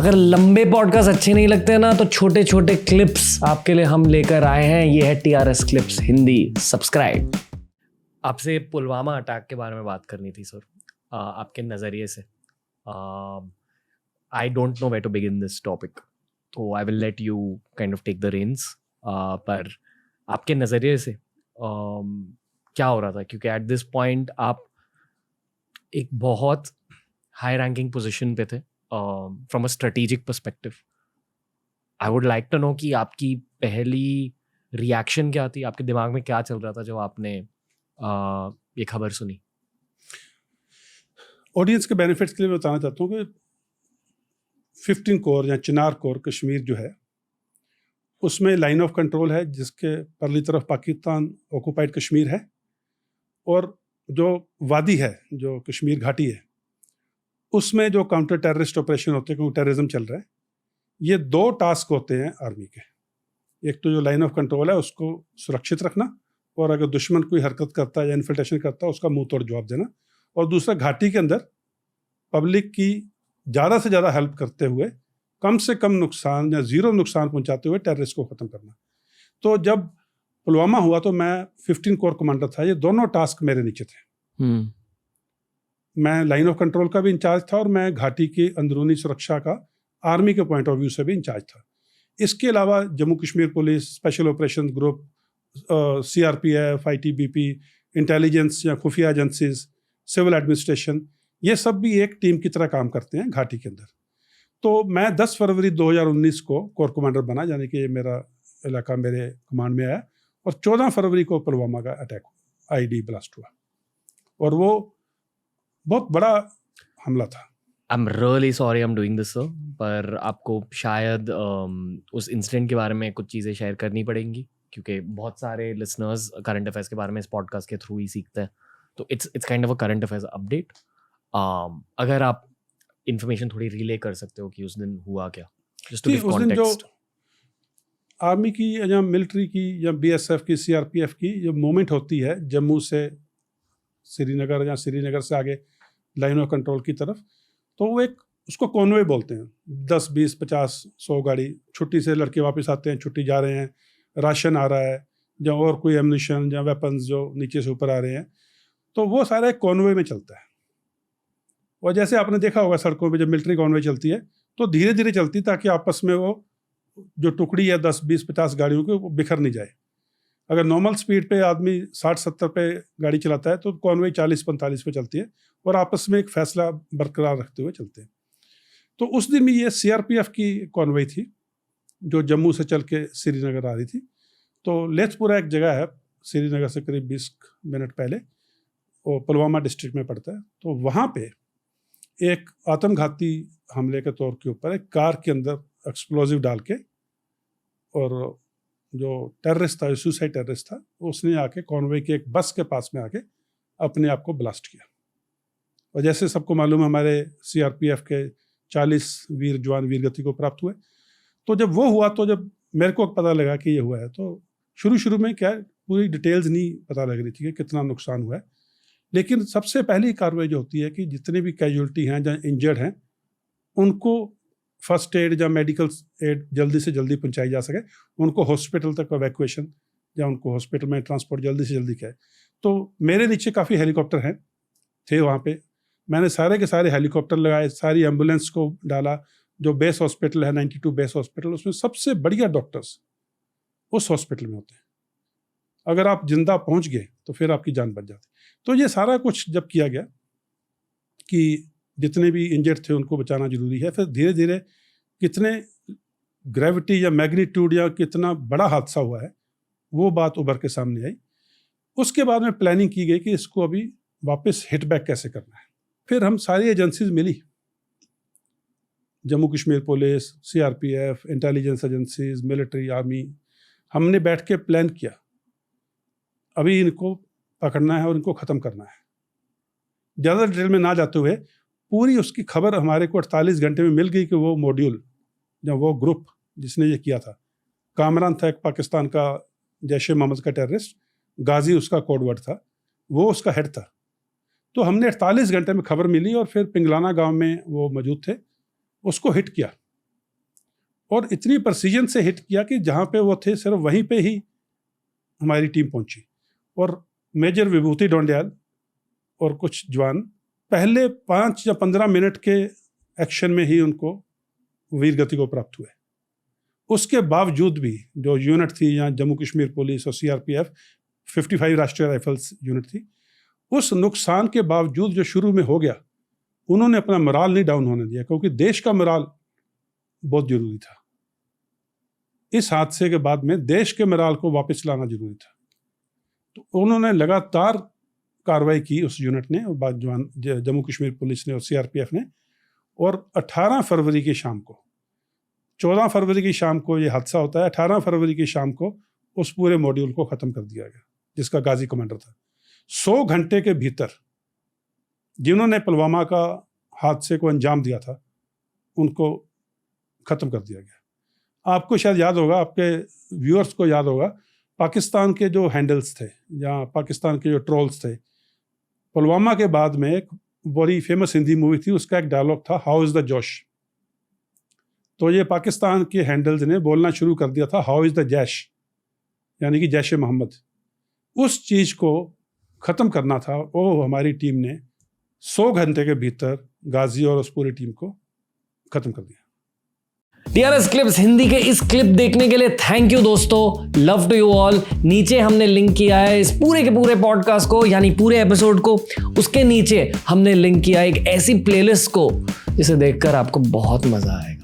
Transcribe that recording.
अगर लंबे पॉडकास्ट अच्छे नहीं लगते ना तो छोटे छोटे क्लिप्स आपके लिए हम लेकर आए हैं। ये है TRS क्लिप्स हिंदी। सब्सक्राइब। आपसे पुलवामा अटैक के बारे में बात करनी थी सर, आपके नज़रिए से। I don't know where to begin this topic, तो I will let you kind of take the reins. पर आपके नज़रिए से क्या हो रहा था, क्योंकि एट दिस पॉइंट आप एक बहुत हाई रैंकिंग पोजीशन पे थे from a strategic perspective. I would like to know कि आपकी पहली रिएक्शन क्या थी, आपके दिमाग में क्या चल रहा था जब आपने ये खबर सुनी। ऑडियंस के बेनिफिट्स के लिए मैं बताना चाहता हूँ कि 15 कोर या चिनार कोर कश्मीर जो है उसमें लाइन ऑफ कंट्रोल है, जिसके परली तरफ पाकिस्तान ऑक्युपाइड कश्मीर है, और जो वादी है, जो कश्मीर घाटी है, उसमें जो काउंटर टेररिस्ट ऑपरेशन होते हैं, क्योंकि टेररिज्म चल रहा है। ये 2 टास्क होते हैं आर्मी के। एक तो जो लाइन ऑफ कंट्रोल है उसको सुरक्षित रखना, और अगर दुश्मन कोई हरकत करता है या इन्फिल्ट्रेशन करता है उसका मुंह तोड़ जवाब देना, और दूसरा घाटी के अंदर पब्लिक की ज़्यादा से ज़्यादा हेल्प करते हुए कम से कम नुकसान या ज़ीरो नुकसान पहुंचाते हुए टेररिस्ट को ख़त्म करना। तो जब पुलवामा हुआ तो मैं 15 कोर कमांडर था। ये दोनों टास्क मेरे नीचे थे। मैं लाइन ऑफ कंट्रोल का भी इंचार्ज था और मैं घाटी की अंदरूनी सुरक्षा का आर्मी के पॉइंट ऑफ व्यू से भी इंचार्ज था। इसके अलावा Jammu Kashmir police, special operation group, CRPF, ITBP, intelligence या खुफिया एजेंसीज, सिविल एडमिनिस्ट्रेशन, ये सब भी एक टीम की तरह काम करते हैं घाटी के अंदर। तो मैं 10 फरवरी 2019 को कोर कमांडर बना, यानी कि ये मेरा इलाका मेरे कमांड में आया, और 14 फरवरी को पुलवामा का अटैक IED ब्लास्ट हुआ, और वो बहुत बड़ा हमला था। I am really sorry I am doing this sir, पर आपको शायद उस इंसिडेंट के बारे में कुछ चीज़ें शेयर करनी पड़ेंगी, क्योंकि बहुत सारे लिसनर्स करंट अफेयर्स के बारे में इस पॉडकास्ट के थ्रू ही सीखते हैं। तो it's kind of a current affairs update. अगर आप इंफॉर्मेशन थोड़ी रिले कर सकते हो कि उस दिन हुआ क्या, just to give context. Army की या मिलिट्री की या BSF की, CRPF की जो मूवमेंट होती है जम्मू से श्रीनगर या श्रीनगर से आगे लाइन ऑफ कंट्रोल की तरफ, तो वो एक उसको कॉन्वे बोलते हैं। 10, 20, 50, 100 गाड़ी, छुट्टी से लड़के वापस आते हैं, छुट्टी जा रहे हैं, राशन आ रहा है या और कोई एम्यूनिशन या वेपन्स जो नीचे से ऊपर आ रहे हैं, तो वो सारा एक कॉन्वे में चलता है। और जैसे आपने देखा होगा सड़कों पे जब मिलिट्री कॉन्वे चलती है तो धीरे धीरे चलती, ताकि आपस में वो जो टुकड़ी है 10, 20, 50 गाड़ियों की वो बिखर नहीं जाए। अगर नॉर्मल स्पीड पे आदमी 60-70 पे गाड़ी चलाता है तो कॉन्वे 40-45 पे चलती है, और आपस में एक फैसला बरकरार रखते हुए चलते हैं। तो उस दिन भी ये CRPF की कॉन्वे थी जो जम्मू से चल के श्रीनगर आ रही थी। तो लेथपुरा एक जगह है श्रीनगर से करीब 20 मिनट पहले, वो पुलवामा डिस्ट्रिक्ट में पड़ता है। तो वहाँ पे एक आत्मघाती हमले के तौर के ऊपर एक कार के अंदर एक्सप्लोजिव डाल के, और जो टेररिस्ट था, जो सुसाइड टेररिस्ट था, उसने आके कॉन्वे के एक बस के पास में आके अपने आप को ब्लास्ट किया। और जैसे सबको मालूम है हमारे CRPF के 40 वीर जवान वीरगति को प्राप्त हुए। तो जब वो हुआ, तो जब मेरे को पता लगा कि ये हुआ है, तो शुरू में क्या पूरी डिटेल्स नहीं पता लग रही थी कि कितना नुकसान हुआ है। लेकिन सबसे पहली कार्रवाई जो होती है कि जितने भी कैजुअल्टी हैं या इंजर्ड हैं उनको फर्स्ट एड या मेडिकल एड जल्दी से जल्दी पहुंचाई जा सके, उनको हॉस्पिटल तक एवैक्यूएशन या उनको हॉस्पिटल में ट्रांसपोर्ट जल्दी से जल्दी किया। तो मेरे नीचे काफ़ी हेलीकॉप्टर हैं थे वहाँ पे। मैंने सारे के सारे हेलीकॉप्टर लगाए, सारी एम्बुलेंस को डाला। जो बेस हॉस्पिटल है 92 बेस हॉस्पिटल, उसमें सबसे बढ़िया डॉक्टर्स उस हॉस्पिटल में होते हैं। अगर आप जिंदा पहुँच गए तो फिर आपकी जान बच जाती। तो ये सारा कुछ जब किया गया कि जितने भी इंजर्ड थे उनको बचाना जरूरी है, फिर धीरे धीरे कितने ग्रेविटी या मैग्नीट्यूड या कितना बड़ा हादसा हुआ है वो बात उभर के सामने आई। उसके बाद में प्लानिंग की गई कि इसको अभी वापस हिट बैक कैसे करना है। फिर हम सारी एजेंसीज मिली, Jammu Kashmir police, CRPF, intelligence agencies, military, army, हमने बैठ के प्लान किया अभी इनको पकड़ना है और इनको ख़त्म करना है। ज़्यादा डिटेल में ना जाते हुए पूरी उसकी खबर हमारे को 48 घंटे में मिल गई कि वो मॉड्यूल या वो ग्रुप जिसने ये किया था, कामरान था एक पाकिस्तान का जैश-ए-मोहम्मद का टेररिस्ट, गाजी उसका कोड वर्ड था, वो उसका हेड था। तो हमने 48 घंटे में खबर मिली और फिर पिंगलाना गांव में वो मौजूद थे, उसको हिट किया और इतनी प्रिसीजन से हिट किया कि जहाँ पे वो थे सिर्फ वहीं पे ही हमारी टीम पहुंची। और मेजर विभूति ढोंडियाल और कुछ जवान पहले 5 या 15 मिनट के एक्शन में ही उनको वीर गति को प्राप्त हुए। उसके बावजूद भी जो यूनिट थी, यहाँ जम्मू कश्मीर पुलिस और CRPF 55 राष्ट्रीय राइफल्स यूनिट थी, उस नुकसान के बावजूद जो शुरू में हो गया, उन्होंने अपना मोराल नहीं डाउन होने दिया, क्योंकि देश का मोराल बहुत जरूरी था। इस हादसे के बाद में देश के मोराल को वापस लाना जरूरी था। तो उन्होंने लगातार कार्रवाई की उस यूनिट ने, और बाद जवान जम्मू कश्मीर पुलिस ने और CRPF ने। और 18 फरवरी की शाम को, 14 फरवरी की शाम को ये हादसा होता है, 18 फरवरी की शाम को उस पूरे मॉड्यूल को ख़त्म कर दिया गया, जिसका गाजी कमांडर था। 100 घंटे के भीतर जिन्होंने पुलवामा का हादसे को अंजाम दिया था, उनको ख़त्म कर दिया गया। आपको शायद याद होगा, आपके व्यूअर्स को याद होगा, पाकिस्तान के जो हैंडल्स थे या पाकिस्तान के जो ट्रोल्स थे, पुलवामा के बाद में एक बड़ी फेमस हिंदी मूवी थी, उसका एक डायलॉग था, हाउ इज़ द जोश। तो ये पाकिस्तान के हैंडल्स ने बोलना शुरू कर दिया था, हाउ इज़ द जैश, यानी कि जैश मोहम्मद। उस चीज़ को ख़त्म करना था, वो हमारी टीम ने 100 घंटे के भीतर गाजी और उस पूरी टीम को ख़त्म कर दिया। DRS क्लिप्स हिंदी के इस क्लिप देखने के लिए थैंक यू दोस्तों, लव टू यू ऑल। नीचे हमने लिंक किया है इस पूरे के पूरे पॉडकास्ट को, यानी पूरे एपिसोड को, उसके नीचे हमने लिंक किया एक ऐसी प्लेलिस्ट को जिसे देखकर आपको बहुत मजा आएगा।